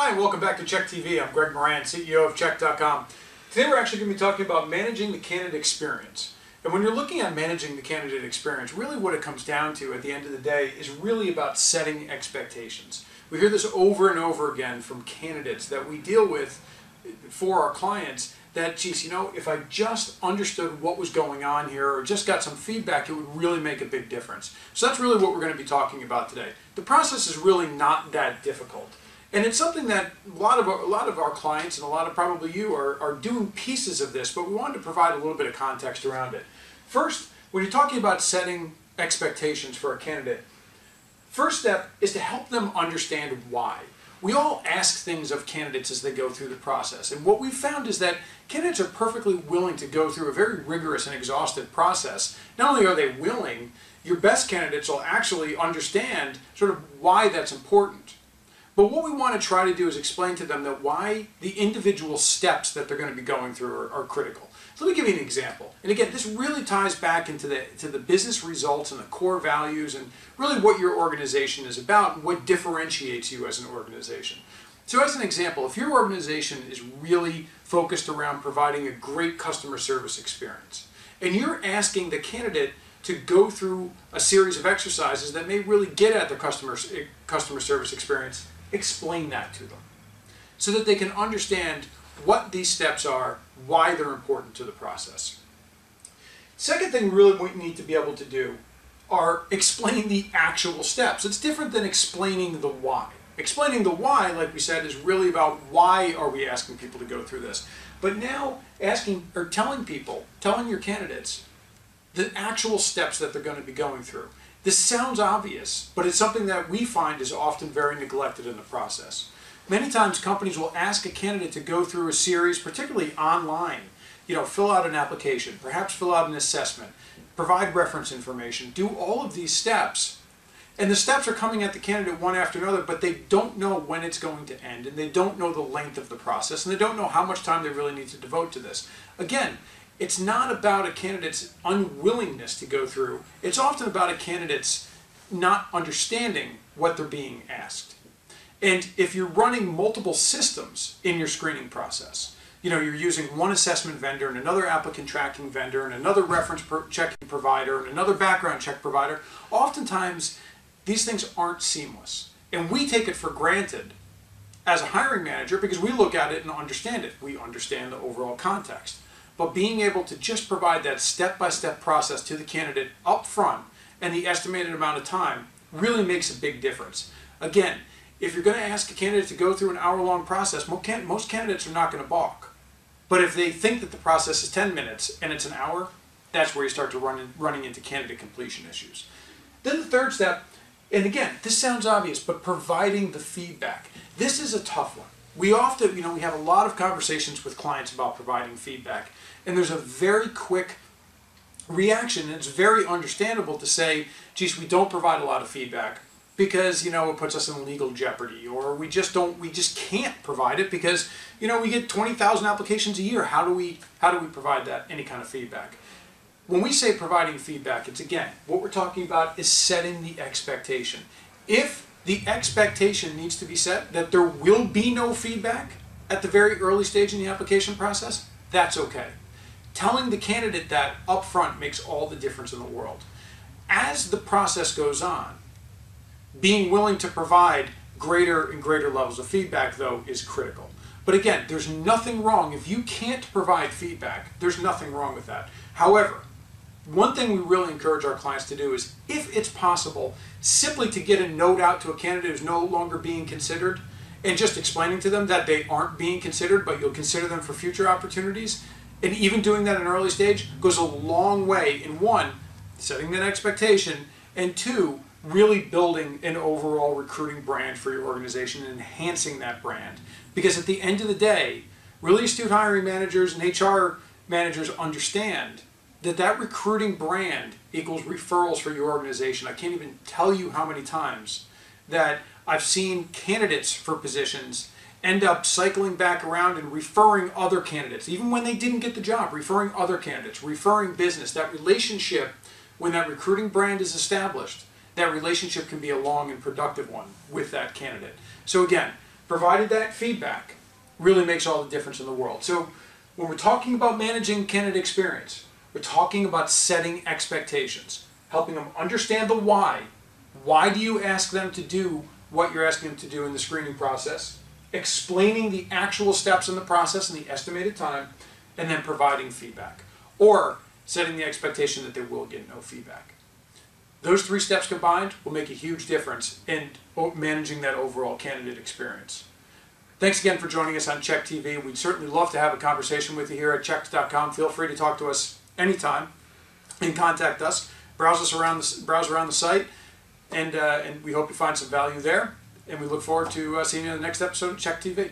Hi, and welcome back to ChequedTV. I'm Greg Moran, CEO of Chequed.com. Today we're actually going to be talking about managing the candidate experience. And when you're looking at managing the candidate experience, really what it comes down to at the end of the day is really about setting expectations. We hear this over and over again from candidates that we deal with for our clients that, geez, if I just understood what was going on here or just got some feedback, it would really make a big difference. So that's really what we're going to be talking about today. The process is really not that difficult. And it's something that a lot of our clients and a lot of probably you are doing pieces of this, but we wanted to provide a little bit of context around it. First, when you're talking about setting expectations for a candidate, first step is to help them understand why. We all ask things of candidates as they go through the process, and what we've found is that candidates are perfectly willing to go through a very rigorous and exhaustive process. Not only are they willing, your best candidates will actually understand sort of why that's important. But what we want to try to do is explain to them that why the individual steps that they're going to be going through are critical. So let me give you an example. And again, this really ties back into the business results and the core values and really what your organization is about and what differentiates you as an organization. So as an example, if your organization is really focused around providing a great customer service experience, and you're asking the candidate to go through a series of exercises that may really get at the customer service experience, explain that to them so that they can understand what these steps are, why they're important to the process. Second thing really we need to be able to do are explain the actual steps. It's different than explaining the why. Explaining the why, like we said, is really about why are we asking people to go through this. But now telling your candidates the actual steps that they're going to be going through. This sounds obvious, but it's something that we find is often very neglected in the process. Many times companies will ask a candidate to go through a series, particularly online, fill out an application, perhaps fill out an assessment, provide reference information, do all of these steps. And the steps are coming at the candidate one after another, but they don't know when it's going to end, and they don't know the length of the process, and they don't know how much time they really need to devote to this. Again, it's not about a candidate's unwillingness to go through. It's often about a candidate's not understanding what they're being asked. And if you're running multiple systems in your screening process, you're using one assessment vendor and another applicant tracking vendor and another reference checking provider and another background check provider, oftentimes these things aren't seamless. And we take it for granted as a hiring manager because we look at it and understand it. We understand the overall context. But being able to just provide that step-by-step process to the candidate up front and the estimated amount of time really makes a big difference. Again, if you're going to ask a candidate to go through an hour-long process, most candidates are not going to balk. But if they think that the process is 10 minutes and it's an hour, that's where you start to running into candidate completion issues. Then the third step, and again, this sounds obvious, but providing the feedback. This is a tough one. We often, we have a lot of conversations with clients about providing feedback, and there's a very quick reaction, and it's very understandable to say, geez, we don't provide a lot of feedback because, it puts us in legal jeopardy, or we just can't provide it because, we get 20,000 applications a year. How do we provide that, any kind of feedback? When we say providing feedback, it's again, what we're talking about is setting the expectation. If the expectation needs to be set that there will be no feedback at the very early stage in the application process, that's okay. Telling the candidate that up front makes all the difference in the world. As the process goes on, being willing to provide greater and greater levels of feedback, though, is critical. But again, there's nothing wrong. If you can't provide feedback, there's nothing wrong with that. However, one thing we really encourage our clients to do is, if it's possible, simply to get a note out to a candidate who's no longer being considered and just explaining to them that they aren't being considered, but you'll consider them for future opportunities. And even doing that at an early stage goes a long way in one, setting that expectation, and two, really building an overall recruiting brand for your organization and enhancing that brand. Because at the end of the day, really astute hiring managers and HR managers understand that recruiting brand equals referrals for your organization. I can't even tell you how many times that I've seen candidates for positions end up cycling back around and referring other candidates, even when they didn't get the job, referring other candidates, referring business. That relationship, when that recruiting brand is established, that relationship can be a long and productive one with that candidate. So again, provided that feedback really makes all the difference in the world. So when we're talking about managing candidate experience, we're talking about setting expectations, helping them understand the why. Why do you ask them to do what you're asking them to do in the screening process? Explaining the actual steps in the process and the estimated time, and then providing feedback. Or setting the expectation that they will get no feedback. Those three steps combined will make a huge difference in managing that overall candidate experience. Thanks again for joining us on ChequedTV. We'd certainly love to have a conversation with you here at Chequed.com. Feel free to talk to us anytime and contact us. Browse around the site, and we hope you find some value there. And we look forward to seeing you in the next episode of ChequedTV.